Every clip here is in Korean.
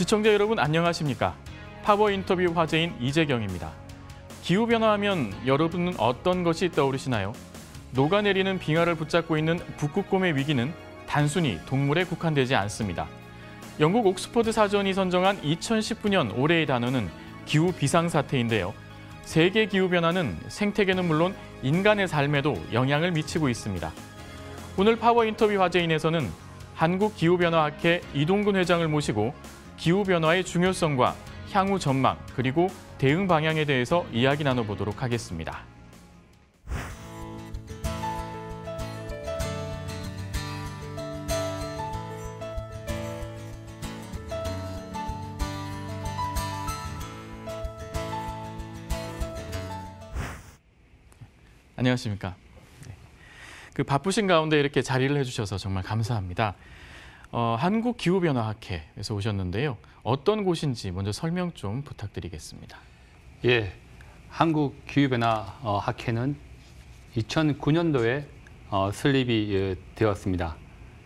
시청자 여러분 안녕하십니까? 파워 인터뷰 화제인 이재경입니다. 기후변화하면 여러분은 어떤 것이 떠오르시나요? 녹아내리는 빙하를 붙잡고 있는 북극곰의 위기는 단순히 동물에 국한되지 않습니다. 영국 옥스퍼드 사전이 선정한 2019년 올해의 단어는 기후 비상사태인데요. 세계 기후변화는 생태계는 물론 인간의 삶에도 영향을 미치고 있습니다. 오늘 파워 인터뷰 화제인에서는 한국기후변화학회 이동근 회장을 모시고 기후변화의 중요성과 향후 전망 그리고 대응 방향에 대해서 이야기 나눠보도록 하겠습니다. 안녕하십니까? 그 바쁘신 가운데 이렇게 자리를 해주셔서 정말 감사합니다. 한국기후변화학회에서 오셨는데요. 어떤 곳인지 먼저 설명 좀 부탁드리겠습니다. 예, 한국기후변화학회는 2009년도에 설립이 되었습니다.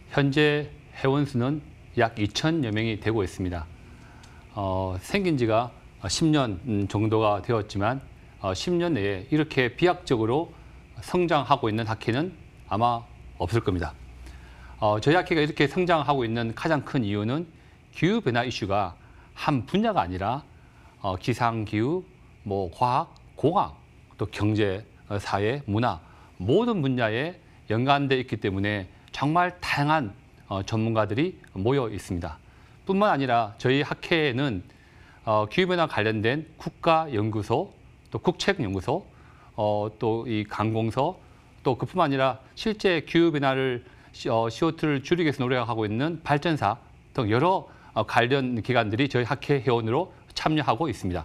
현재 회원수는 약 2,000여 명이 되고 있습니다. 생긴 지가 10년 정도가 되었지만 10년 내에 이렇게 비약적으로 성장하고 있는 학회는 아마 없을 겁니다. 저희 학회가 이렇게 성장하고 있는 가장 큰 이유는 기후변화 이슈가 한 분야가 아니라 기상기후, 과학, 공학, 또 경제, 사회, 문화 모든 분야에 연관되어 있기 때문에 정말 다양한 전문가들이 모여 있습니다. 뿐만 아니라 저희 학회에는 기후변화 관련된 국가연구소, 또 국책연구소, 또 이 강공서, 또 그뿐만 아니라 실제 기후변화를 CO2를 줄이기 위해서 노력하고 있는 발전사 등 여러 관련 기관들이 저희 학회 회원으로 참여하고 있습니다.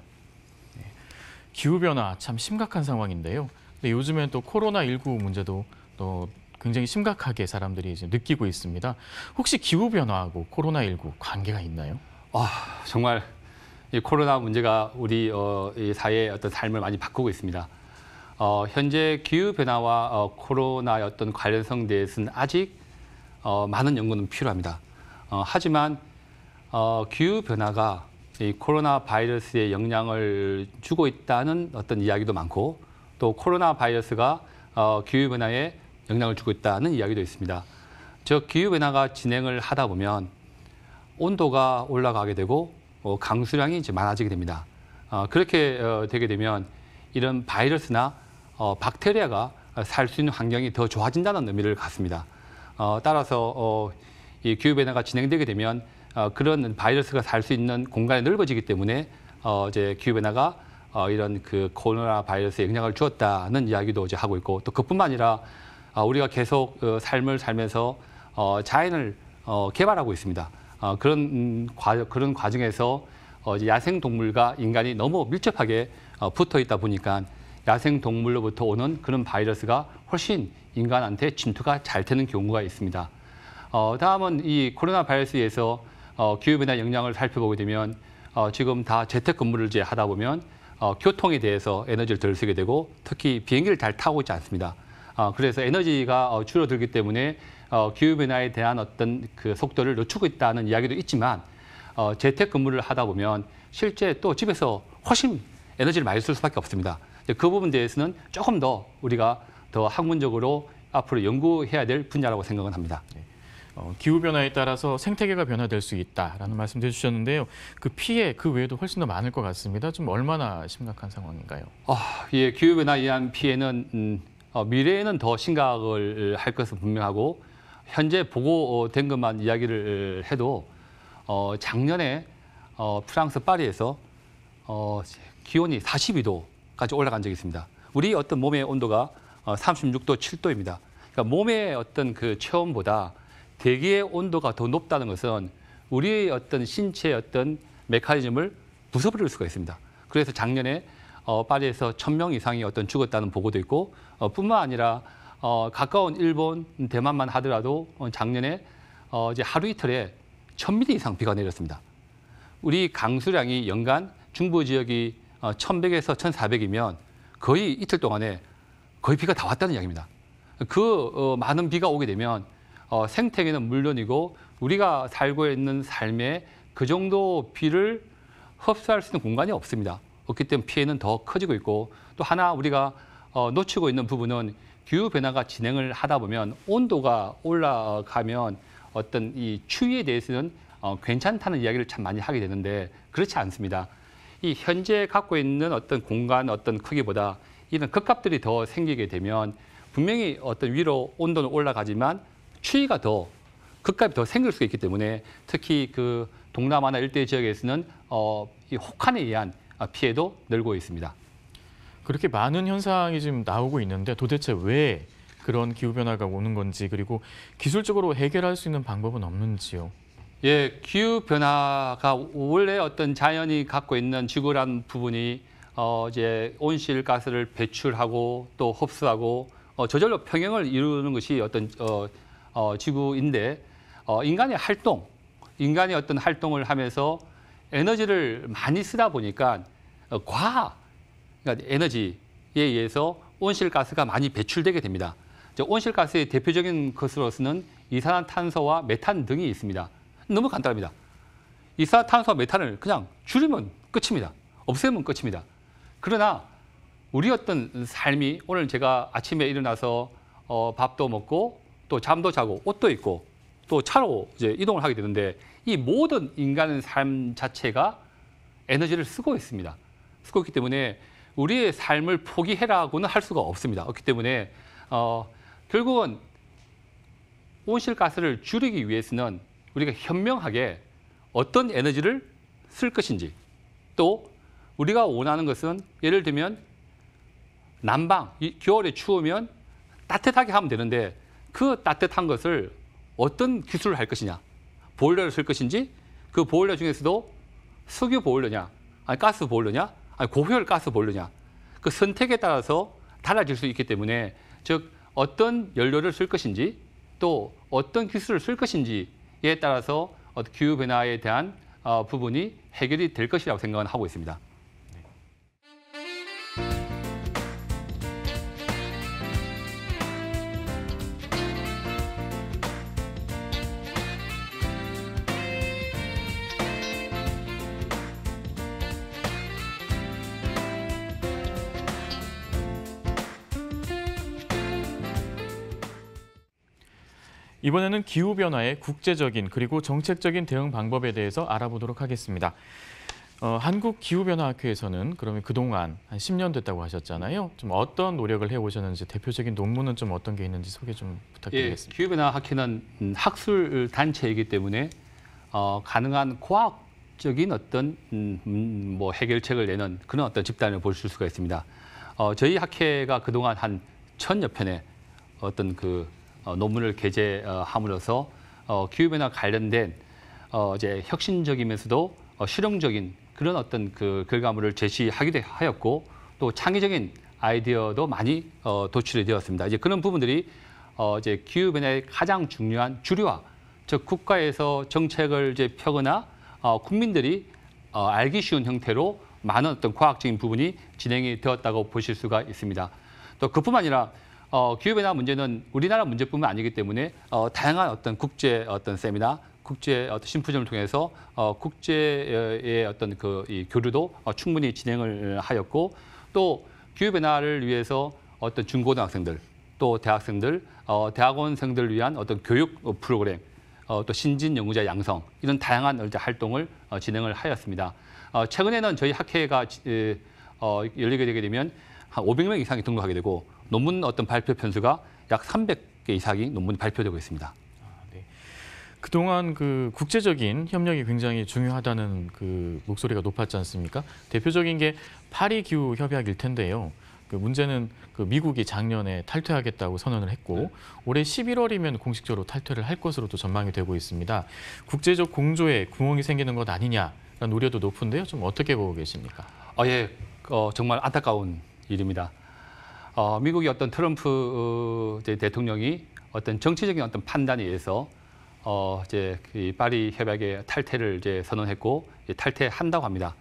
기후변화 참 심각한 상황인데요. 근데 요즘엔 또 코로나19 문제도 또 굉장히 심각하게 사람들이 이제 느끼고 있습니다. 혹시 기후변화하고 코로나19 관계가 있나요? 정말 이 코로나 문제가 우리 이 사회의 어떤 삶을 많이 바꾸고 있습니다. 현재 기후변화와 코로나의 어떤 관련성에 대해서는 아직 많은 연구는 필요합니다. 하지만 기후변화가 이 코로나 바이러스에 영향을 주고 있다는 어떤 이야기도 많고 또 코로나 바이러스가 기후변화에 영향을 주고 있다는 이야기도 있습니다. 즉 기후변화가 진행을 하다 보면 온도가 올라가게 되고 강수량이 이제 많아지게 됩니다. 그렇게 되게 되면 이런 바이러스나 박테리아가 살 수 있는 환경이 더 좋아진다는 의미를 갖습니다. 따라서 이 기후변화가 진행되게 되면 그런 바이러스가 살 수 있는 공간이 넓어지기 때문에 이제 기후변화가 이런 그 코로나 바이러스에 영향을 주었다는 이야기도 이제 하고 있고 또 그뿐만 아니라 우리가 계속 삶을 살면서 자연을 개발하고 있습니다. 그런 과정에서 야생 동물과 인간이 너무 밀접하게 붙어 있다 보니까 야생 동물로부터 오는 그런 바이러스가 훨씬 인간한테 침투가 잘 되는 경우가 있습니다. 다음은 이 코로나 바이러스에서 기후변화 영향을 살펴보게 되면 지금 다 재택근무를 이제 하다 보면 교통에 대해서 에너지를 덜 쓰게 되고 특히 비행기를 잘 타고 있지 않습니다. 그래서 에너지가 줄어들기 때문에 기후변화에 대한 어떤 그 속도를 늦추고 있다는 이야기도 있지만 재택근무를 하다 보면 실제 또 집에서 훨씬 에너지를 많이 쓸 수밖에 없습니다. 그 부분에 대해서는 조금 더 우리가 더 학문적으로 앞으로 연구해야 될 분야라고 생각은 합니다. 기후변화에 따라서 생태계가 변화될 수 있다라는 말씀 해주셨는데요. 그 피해 그 외에도 훨씬 더 많을 것 같습니다. 좀 얼마나 심각한 상황인가요? 예, 기후변화에 의한 피해는 미래에는 더 심각을 할 것은 분명하고 현재 보고된 것만 이야기를 해도 작년에 프랑스 파리에서 기온이 42도까지 올라간 적이 있습니다. 우리 어떤 몸의 온도가 36도, 7도입니다. 그러니까 몸의 어떤 그 체온보다 대기의 온도가 더 높다는 것은 우리의 어떤 신체의 어떤 메커니즘을 부숴버릴 수가 있습니다. 그래서 작년에 파리에서 1,000명 이상이 죽었다는 보고도 있고 뿐만 아니라 가까운 일본, 대만만 하더라도 작년에 이제 하루 이틀에 1,000mm 이상 비가 내렸습니다. 우리 강수량이 연간 중부 지역이 1,100에서 1,400이면 거의 이틀 동안에 거의 비가 다 왔다는 이야기입니다. 그 많은 비가 오게 되면 생태계는 물론이고 우리가 살고 있는 삶의 그 정도 비를 흡수할 수 있는 공간이 없습니다. 없기 때문에 피해는 더 커지고 있고 또 하나 우리가 놓치고 있는 부분은 기후 변화가 진행을 하다 보면 온도가 올라가면 어떤 이 추위에 대해서는 괜찮다는 이야기를 참 많이 하게 되는데 그렇지 않습니다. 이 현재 갖고 있는 어떤 공간 어떤 크기보다 이런 급값들이 더 생기게 되면 분명히 어떤 위로 온도는 올라가지만 추위가 더 급값이 더 생길 수 있기 때문에 특히 그 동남아나 일대 지역에서는 이 혹한에 의한 피해도 늘고 있습니다. 그렇게 많은 현상이 지금 나오고 있는데 도대체 왜 그런 기후변화가 오는 건지 그리고 기술적으로 해결할 수 있는 방법은 없는지요? 예, 기후변화가 원래 어떤 자연이 갖고 있는 지구란 부분이 이제 온실가스를 배출하고 또 흡수하고 저절로 평형을 이루는 것이 어떤 지구인데 인간이 어떤 활동을 하면서 에너지를 많이 쓰다 보니까 그러니까 에너지에 의해서 온실가스가 많이 배출되게 됩니다. 온실가스의 대표적인 것으로서는 이산화탄소와 메탄 등이 있습니다. 너무 간단합니다. 이산화탄소와 메탄을 그냥 줄이면 끝입니다. 없애면 끝입니다. 그러나 우리 어떤 삶이 오늘 제가 아침에 일어나서 밥도 먹고 또 잠도 자고 옷도 입고 또 차로 이제 이동을 하게 되는데 이 모든 인간의 삶 자체가 에너지를 쓰고 있습니다. 쓰고 있기 때문에 우리의 삶을 포기해라고는 할 수가 없습니다. 그렇기 때문에 결국은 온실가스를 줄이기 위해서는 우리가 현명하게 어떤 에너지를 쓸 것인지 또 우리가 원하는 것은 예를 들면 난방, 겨울에 추우면 따뜻하게 하면 되는데 그 따뜻한 것을 어떤 기술을 할 것이냐, 보일러를 쓸 것인지 그 보일러 중에서도 석유 보일러냐, 아니 가스 보일러냐, 아니 고효율 가스 보일러냐 그 선택에 따라서 달라질 수 있기 때문에 즉 어떤 연료를 쓸 것인지 또 어떤 기술을 쓸 것인지에 따라서 기후 변화에 대한 부분이 해결이 될 것이라고 생각은 하고 있습니다. 이번에는 기후변화의 국제적인 그리고 정책적인 대응 방법에 대해서 알아보도록 하겠습니다. 한국기후변화학회에서는 그러면 그동안 한 10년 됐다고 하셨잖아요. 좀 어떤 노력을 해오셨는지 대표적인 논문은 좀 어떤 게 있는지 소개 좀 부탁드리겠습니다. 예, 기후변화학회는 학술 단체이기 때문에 가능한 과학적인 어떤 뭐 해결책을 내는 그런 어떤 집단을 보실 수가 있습니다. 저희 학회가 그동안 한 1000여 편의 어떤 논문을 게재함으로써 기후변화 관련된 이제 혁신적이면서도 실용적인 그런 어떤 결과물을 제시하기도 하였고 또 창의적인 아이디어도 많이 도출이 되었습니다. 이제 그런 부분들이 이제 기후변화의 가장 중요한 주류화, 즉 국가에서 정책을 이제 펴거나 국민들이 알기 쉬운 형태로 많은 어떤 과학적인 부분이 진행이 되었다고 보실 수가 있습니다. 또 그뿐만 아니라 기후변화 문제는 우리나라 문제뿐만 아니기 때문에 다양한 어떤 국제 어떤 세미나, 국제 어떤 심포지엄을 통해서 국제의 어떤 이 교류도 충분히 진행을 하였고 또 기후변화를 위해서 어떤 중고등학생들, 또 대학생들, 대학원생들을 위한 어떤 교육 프로그램, 또 신진 연구자 양성 이런 다양한 활동을 진행을 하였습니다. 최근에는 저희 학회가 열리게 되게 되면 한 500명 이상이 등록하게 되고 논문 어떤 발표 편수가 약 300개 이상이 논문이 발표되고 있습니다. 네. 그동안 국제적인 협력이 굉장히 중요하다는 목소리가 높았지 않습니까? 대표적인 게 파리 기후 협약일 텐데요. 문제는 미국이 작년에 탈퇴하겠다고 선언을 했고 올해 11월이면 공식적으로 탈퇴를 할 것으로도 전망이 되고 있습니다. 국제적 공조에 구멍이 생기는 것 아니냐라는 우려도 높은데요. 좀 어떻게 보고 계십니까? 예, 정말 안타까운 일입니다. 미국의 어떤 트럼프 대통령이 어떤 정치적인 어떤 판단에 의해서 이제 파리 협약의 탈퇴를 이제 선언했고 탈퇴한다고 합니다.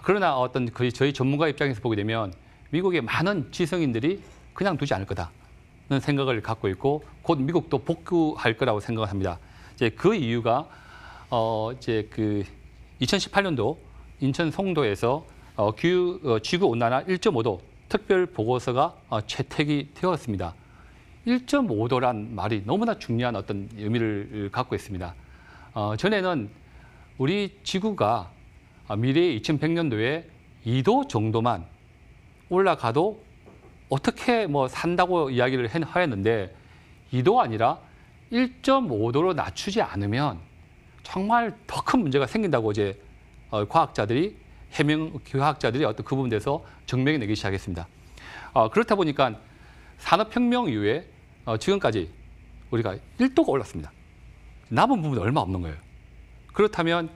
그러나 어떤 저희 전문가 입장에서 보게 되면 미국의 많은 지성인들이 그냥 두지 않을 거다는 생각을 갖고 있고 곧 미국도 복구할 거라고 생각을 합니다. 이제 그 이유가 이제 2018년도 인천 송도에서 지구 온난화 1.5도 특별 보고서가 채택이 되었습니다. 1.5도란 말이 너무나 중요한 어떤 의미를 갖고 있습니다. 전에는 우리 지구가 미래의 2100년도에 2도 정도만 올라가도 어떻게 뭐 산다고 이야기를 하였는데 2도 아니라 1.5도로 낮추지 않으면 정말 더 큰 문제가 생긴다고 이제 과학자들이 과학자들이 어떤 그 부분에서 증명해 내기 시작했습니다. 그렇다 보니까 산업혁명 이후에 지금까지 우리가 1도가 올랐습니다. 남은 부분이 얼마 없는 거예요. 그렇다면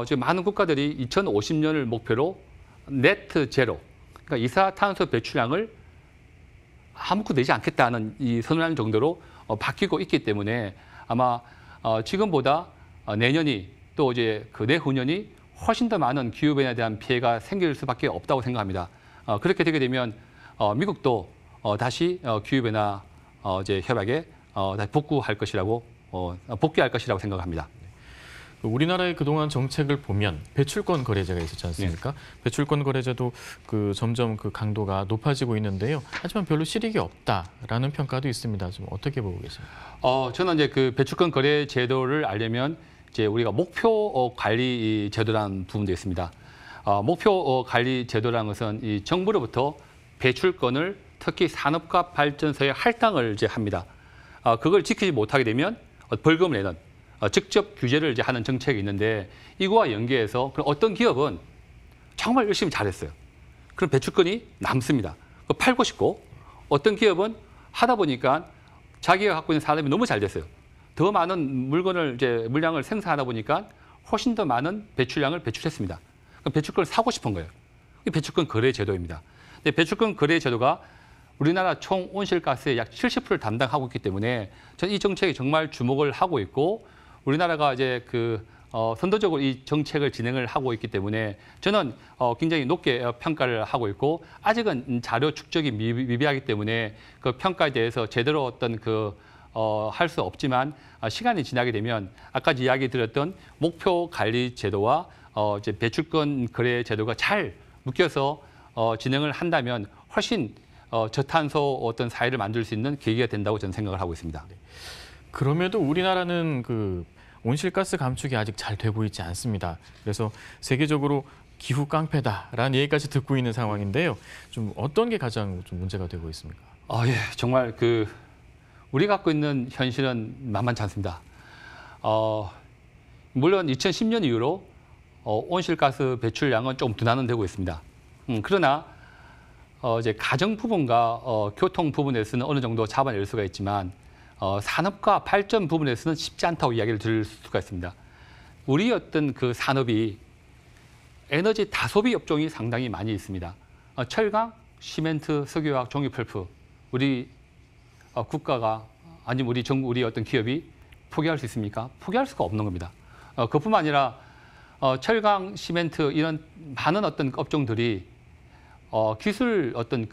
지금 많은 국가들이 2050년을 목표로 네트 제로, 그러니까 이산화탄소 배출량을 아무것도 내지 않겠다는 이 선언하는 정도로 바뀌고 있기 때문에 아마 지금보다 내년이 또 이제 그 내후년이 훨씬 더 많은 기후변화에 대한 피해가 생길 수밖에 없다고 생각합니다. 그렇게 되게 되면 미국도 다시 기후변화 이제 협약에 다시 복귀할 것이라고 생각합니다. 우리나라의 그동안 정책을 보면 배출권 거래제가 있었지 않습니까? 배출권 거래제도 점점 강도가 높아지고 있는데요. 하지만 별로 실익이 없다라는 평가도 있습니다. 좀 어떻게 보고 계십니까? 저는 이제 그 배출권 거래 제도를 알려면 이제 우리가 목표 관리 제도라는 부분도 있습니다. 목표 관리 제도라는 것은 이 정부로부터 배출권을 특히 산업과 발전소에 할당을 이제 합니다. 그걸 지키지 못하게 되면 벌금을 내는 직접 규제를 이제 하는 정책이 있는데 이거와 연계해서 어떤 기업은 정말 열심히 잘했어요. 그럼 배출권이 남습니다. 팔고 싶고 어떤 기업은 하다 보니까 자기가 갖고 있는 산업이 너무 잘 됐어요. 더 많은 물량을 생산하다 보니까 훨씬 더 많은 배출량을 배출했습니다. 그럼 배출권을 사고 싶은 거예요. 이게 배출권 거래 제도입니다. 근데 배출권 거래 제도가 우리나라 총 온실가스의 약 70%를 담당하고 있기 때문에 저는 이 정책에 정말 주목을 하고 있고 우리나라가 이제 선도적으로 이 정책을 진행을 하고 있기 때문에 저는 굉장히 높게 평가를 하고 있고 아직은 자료 축적이 미비하기 때문에 그 평가에 대해서 제대로 할 수 없지만 시간이 지나게 되면 아까 이야기 드렸던 목표 관리 제도와 이제 배출권 거래 제도가 잘 묶여서 진행을 한다면 훨씬 저탄소 어떤 사회를 만들 수 있는 계기가 된다고 저는 생각을 하고 있습니다. 그럼에도 우리나라는 온실가스 감축이 아직 잘 되고 있지 않습니다. 그래서 세계적으로 기후 깡패다라는 얘기까지 듣고 있는 상황인데요. 좀 어떤 게 가장 좀 문제가 되고 있습니까? 예, 정말 우리 갖고 있는 현실은 만만치 않습니다. 물론 2010년 이후로 온실가스 배출량은 좀 둔화는 있습니다. 그러나 이제 가정 부분과 교통 부분에서는 어느 정도 잡아낼 수가 있지만 산업과 발전 부분에서는 쉽지 않다고 이야기를 들을 수가 있습니다. 우리 어떤 그 산업이 에너지 다소비 업종이 상당히 많이 있습니다. 철강, 시멘트, 석유화학, 종이펄프 우리 국가가 아니면 우리 어떤 기업이 포기할 수 있습니까? 포기할 수가 없는 겁니다. 그뿐만 아니라 철강, 시멘트 이런 많은 어떤 업종들이 기술 어떤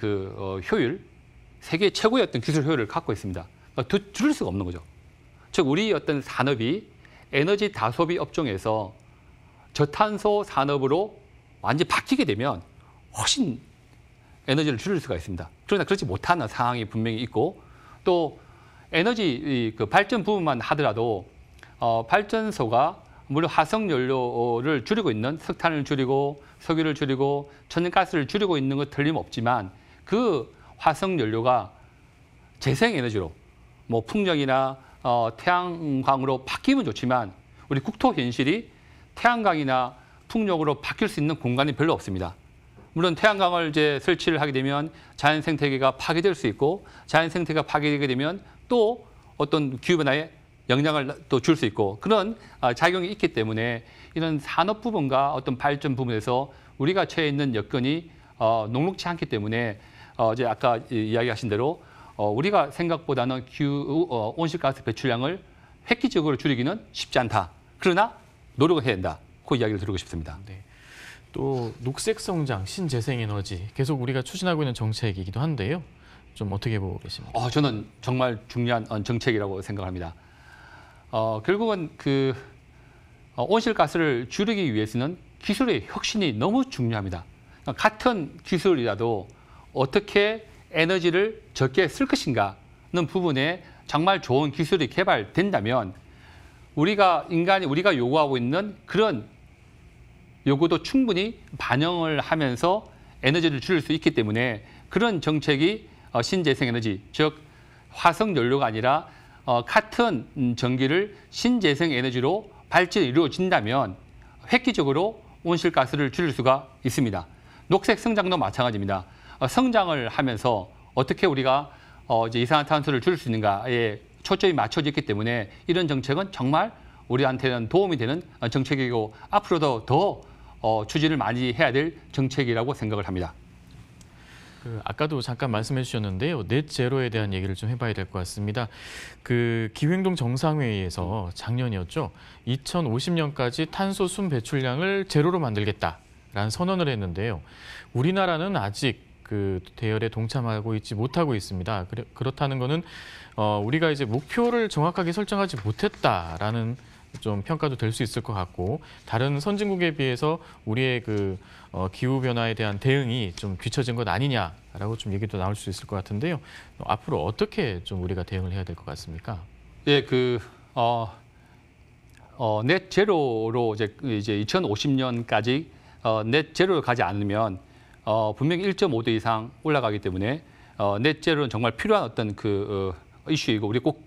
효율, 세계 최고의 어떤 기술 효율을 갖고 있습니다. 줄일 수가 없는 거죠. 즉 우리 어떤 산업이 에너지 다소비 업종에서 저탄소 산업으로 완전히 바뀌게 되면 훨씬 에너지를 줄일 수가 있습니다. 그러나 그렇지 못하는 상황이 분명히 있고 또 에너지 발전 부분만 하더라도 발전소가 물론 화석연료를 줄이고 있는 석탄을 줄이고 석유를 줄이고 천연가스를 줄이고 있는 것 틀림없지만 그 화석연료가 재생에너지로 뭐 풍력이나 태양광으로 바뀌면 좋지만 우리 국토 현실이 태양광이나 풍력으로 바뀔 수 있는 공간이 별로 없습니다. 물론 태양광을 이제 설치를 하게 되면 자연 생태계가 파괴될 수 있고 자연 생태계가 파괴되게 되면 또 어떤 기후변화에 영향을 또 줄 수 있고 그런 작용이 있기 때문에 이런 산업 부분과 어떤 발전 부분에서 우리가 처해 있는 여건이 녹록지 않기 때문에 이제 아까 이야기하신 대로 우리가 생각보다는 온실가스 배출량을 획기적으로 줄이기는 쉽지 않다. 그러나 노력을 해야 된다. 그 이야기를 드리고 싶습니다. 네. 또 녹색 성장, 신재생에너지 계속 우리가 추진하고 있는 정책이기도 한데요. 좀 어떻게 보고 계십니까? 저는 정말 중요한 정책이라고 생각합니다. 결국은 온실가스를 줄이기 위해서는 기술의 혁신이 너무 중요합니다. 같은 기술이라도 어떻게 에너지를 적게 쓸 것인가는 부분에 정말 좋은 기술이 개발된다면 우리가 요구하고 있는 그런 요구도 충분히 반영을 하면서 에너지를 줄일 수 있기 때문에 그런 정책이 신재생에너지, 즉 화석연료가 아니라 같은 전기를 신재생에너지로 발전이 이루어진다면 획기적으로 온실가스를 줄일 수가 있습니다. 녹색 성장도 마찬가지입니다. 성장을 하면서 어떻게 우리가 이제 이산화탄소를 줄일 수 있는가에 초점이 맞춰져 있기 때문에 이런 정책은 정말 우리한테는 도움이 되는 정책이고 앞으로도 더 추진을 많이 해야 될 정책이라고 생각을 합니다. 아까도 잠깐 말씀해 주셨는데요. 넷제로에 대한 얘기를 좀 해봐야 될 것 같습니다. 기후행동 정상회의에서 작년이었죠. 2050년까지 탄소 순 배출량을 제로로 만들겠다라는 선언을 했는데요. 우리나라는 아직 대열에 동참하고 있지 못하고 있습니다. 그렇다는 거는 우리가 이제 목표를 정확하게 설정하지 못했다라는 좀 평가도 될 수 있을 것 같고 다른 선진국에 비해서 우리의 기후 변화에 대한 대응이 좀 뒤처진 것 아니냐라고 좀 얘기도 나올 수 있을 것 같은데요. 앞으로 어떻게 좀 우리가 대응을 해야 될 것 같습니까? 예, 넷 제로로 이제 2050년까지 넷 제로로 가지 않으면 분명히 1.5도 이상 올라가기 때문에 넷 제로는 정말 필요한 어떤 이슈이고 우리 꼭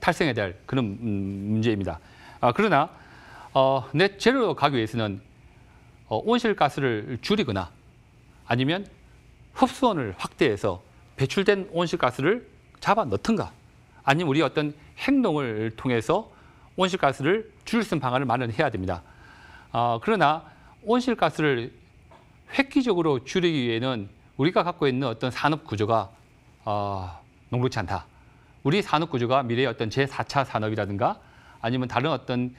달성해야 될 그런 문제입니다. 그러나 넷 제로로 가기 위해서는 온실가스를 줄이거나 아니면 흡수원을 확대해서 배출된 온실가스를 잡아 넣든가 아니면 우리 어떤 행동을 통해서 온실가스를 줄일 수 있는 방안을 마련해야 됩니다. 그러나 온실가스를 획기적으로 줄이기 위해는 우리가 갖고 있는 어떤 산업 구조가 녹록지 않다. 우리 산업 구조가 미래의 어떤 제4차 산업이라든가 아니면 다른 어떤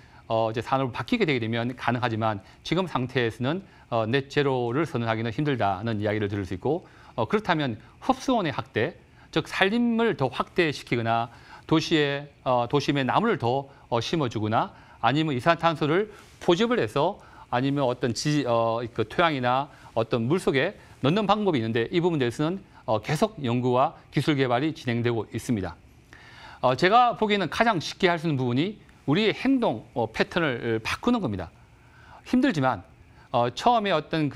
이제 산업으로 바뀌게 되게 되면 가능하지만 지금 상태에서는 넷 제로를 선언하기는 힘들다는 이야기를 들을 수 있고 그렇다면 흡수원의 확대, 즉 산림을 더 확대시키거나 도심에 나무를 더 심어주거나 아니면 이산화탄소를 포집을 해서 아니면 어떤 토양이나 어떤 물 속에 넣는 방법이 있는데 이 부분에 대해서는 계속 연구와 기술 개발이 진행되고 있습니다. 제가 보기에는 가장 쉽게 할 수 있는 부분이 우리의 행동 패턴을 바꾸는 겁니다. 힘들지만 처음에 어떤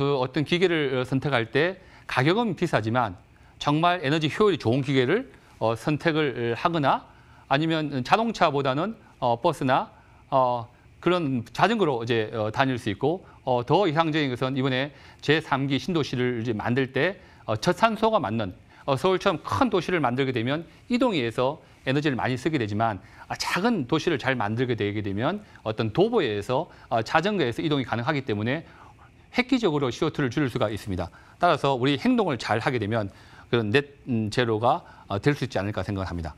기계를 선택할 때 가격은 비싸지만 정말 에너지 효율이 좋은 기계를 선택을 하거나 아니면 자동차보다는 버스나 그런 자전거로 이제 다닐 수 있고 더 이상적인 것은 이번에 제3기 신도시를 이제 만들 때 저탄소가 맞는 서울처럼 큰 도시를 만들게 되면 이동위에서 에너지를 많이 쓰게 되지만 작은 도시를 잘 만들게 되게 되면 어떤 도보에 의해서 자전거에서 이동이 가능하기 때문에 획기적으로 CO2를 줄일 수가 있습니다. 따라서 우리 행동을 잘 하게 되면 그런 넷 제로가 될 수 있지 않을까 생각을 합니다.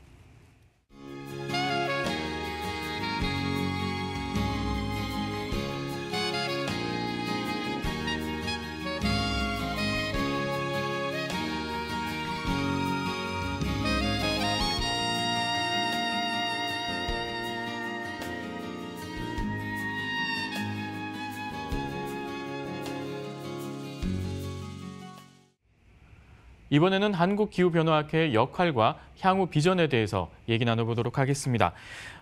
이번에는 한국기후변화학회의 역할과 향후 비전에 대해서 얘기 나눠보도록 하겠습니다.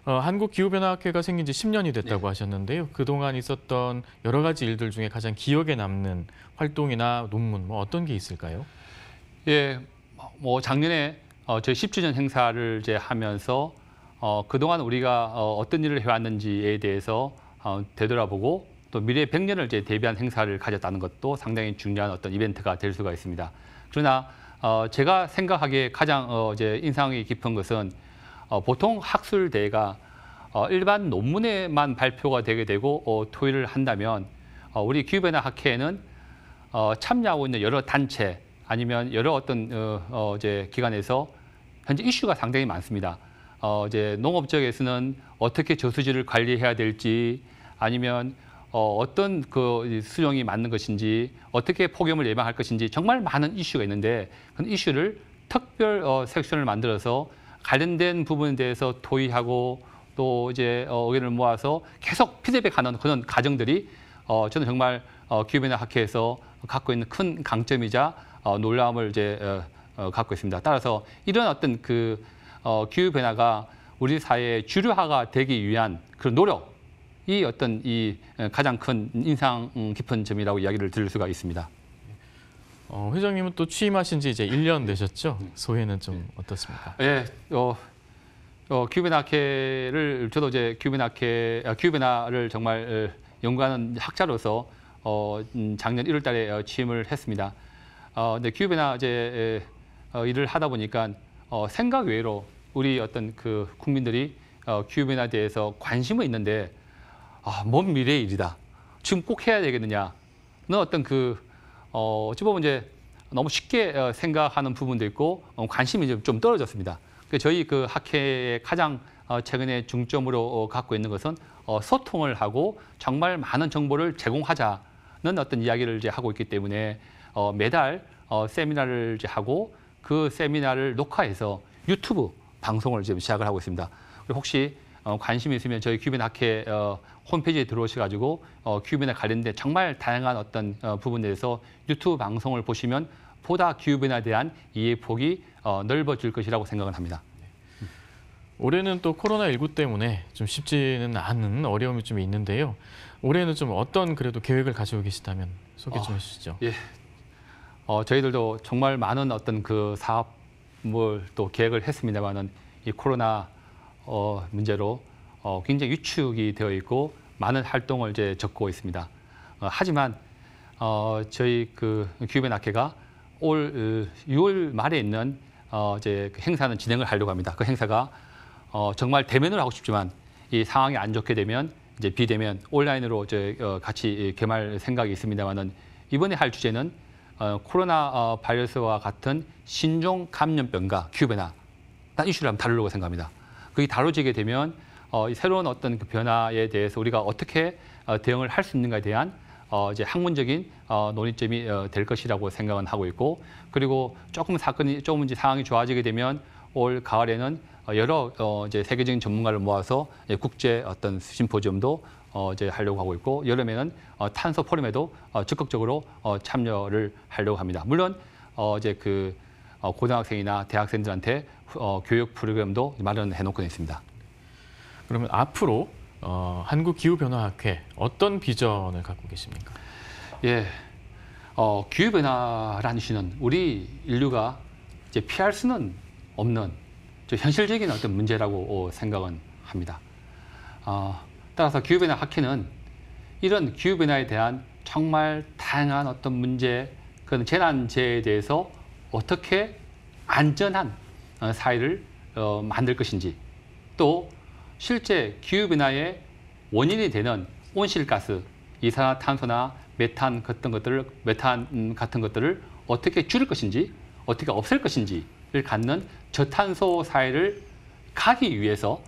한국기후변화학회가 생긴 지 10년이 됐다고 하셨는데요. 그동안 있었던 여러 가지 일들 중에 가장 기억에 남는 활동이나 논문 어떤 게 있을까요? 예, 작년에 저희 10주년 행사를 이제 하면서 그동안 우리가 어떤 일을 해왔는지에 대해서 되돌아보고 또 미래 100년을 이제 대비한 행사를 가졌다는 것도 상당히 중요한 어떤 이벤트가 될 수가 있습니다. 그러나 제가 생각하기에 가장 이제 인상이 깊은 것은 보통 학술대회가 일반 논문에만 발표가 되게 되고 토의를 한다면 우리 기후변화학회에는 참여하고 있는 여러 단체 아니면 여러 어떤 이제 기관에서 현재 이슈가 상당히 많습니다. 이제 농업 지역에서는 어떻게 저수지를 관리해야 될지 아니면 어떤 수령이 맞는 것인지 어떻게 폭염을 예방할 것인지 정말 많은 이슈가 있는데 그 이슈를 특별 섹션을 만들어서 관련된 부분에 대해서 토의하고 또 이제 의견을 모아서 계속 피드백하는 그런 과정들이 저는 정말 기후변화 학회에서 갖고 있는 큰 강점이자 놀라움을 이제 갖고 있습니다. 따라서 이런 어떤 그 기후변화가 우리 사회의 주류화가 되기 위한 그런 노력이 어떤 이 가장 큰 인상 깊은 점이라고 이야기를 드릴 수가 있습니다. 회장님은 또 취임하신 지 이제 1년 되셨죠? 소회는 좀 어떻습니까? 예, 기후변화학회를 저도 이제 기후변화를 정말 연구하는 학자로서 작년 1월달에 취임을 했습니다. 근데 기후변화 이제 일을 하다 보니까 생각 외로 우리 어떤 그 국민들이 기후변화에 대해서 관심은 있는데 먼 미래의 일이다. 지금 꼭 해야 되겠느냐는 어떤 어찌 보면 이제 너무 쉽게 생각하는 부분도 있고 관심이 좀 떨어졌습니다. 저희 그 학회의 가장 최근에 중점으로 갖고 있는 것은 소통을 하고 정말 많은 정보를 제공하자는 어떤 이야기를 이제 하고 있기 때문에 매달 세미나를 이제 하고 그 세미나를 녹화해서 유튜브 방송을 지금 시작을 하고 있습니다. 혹시 관심이 있으면 저희 기후변화학회 홈페이지에 들어오셔가지고 기후변화 관련된 정말 다양한 어떤 부분에 대해서 유튜브 방송을 보시면 보다 기후변화에 대한 이해 폭이 넓어질 것이라고 생각을 합니다. 올해는 또 코로나19 때문에 좀 쉽지는 않은 어려움이 좀 있는데요. 올해는 좀 어떤 그래도 계획을 가지고 계시다면 소개 좀 해주시죠. 예. 저희들도 정말 많은 어떤 그 사업을 또 계획을 했습니다만은 이 코로나 문제로 굉장히 위축이 되어 있고 많은 활동을 이제 적고 있습니다. 하지만 저희 그 기후변화학회가 올 6월 말에 있는 이제 그 행사는 진행을 하려고 합니다. 그 행사가 정말 대면으로 하고 싶지만 이 상황이 안 좋게 되면 이제 비대면 온라인으로 이제 같이 개말 생각이 있습니다만은 이번에 할 주제는 코로나 바이러스와 같은 신종 감염병과 기후변화 이슈를 한번 다루려고 생각합니다. 그게 다뤄지게 되면 새로운 어떤 그 변화에 대해서 우리가 어떻게 대응을 할 수 있는가에 대한 이제 학문적인 논의점이 될 것이라고 생각은 하고 있고, 그리고 조금 이제 상황이 좋아지게 되면 올 가을에는 여러 이제 세계적인 전문가를 모아서 국제 어떤 심포지엄도 이제 하려고 하고 있고, 여름에는 탄소 포럼에도 적극적으로 참여를 하려고 합니다. 물론 이제 그 고등학생이나 대학생들한테 교육 프로그램도 마련해 놓고 있습니다. 그러면 앞으로 한국기후변화학회 어떤 비전을 갖고 계십니까? 예, 기후변화라는 이슈는 우리 인류가 이제 피할 수는 없는 현실적인 어떤 문제라고 생각은 합니다. 따라서 기후변화학회는 이런 기후변화에 대한 정말 다양한 어떤 문제, 그런 재난재해에 대해서 어떻게 안전한 사회를 만들 것인지, 또 실제 기후변화의 원인이 되는 온실가스, 이산화탄소나 메탄 같은 것들을 어떻게 줄일 것인지, 어떻게 없앨 것인지를 갖는 저탄소 사회를 가기 위해서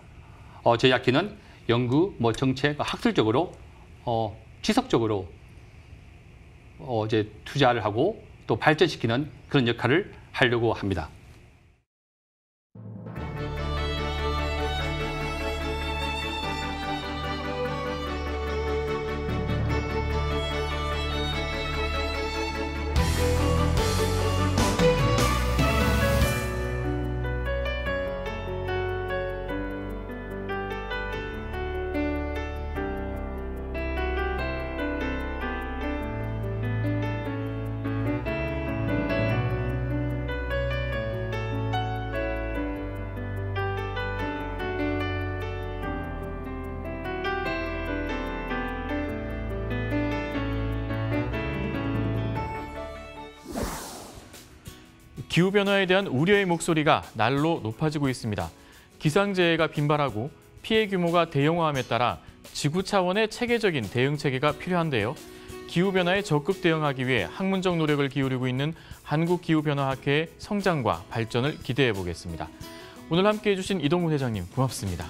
저희 학회는 연구, 정책, 학술적으로 지속적으로 이제 투자를 하고 또 발전시키는 그런 역할을 하려고 합니다. 기후변화에 대한 우려의 목소리가 날로 높아지고 있습니다. 기상재해가 빈발하고 피해 규모가 대형화함에 따라 지구 차원의 체계적인 대응 체계가 필요한데요. 기후변화에 적극 대응하기 위해 학문적 노력을 기울이고 있는 한국기후변화학회의 성장과 발전을 기대해 보겠습니다. 오늘 함께해 주신 이동훈 회장님 고맙습니다.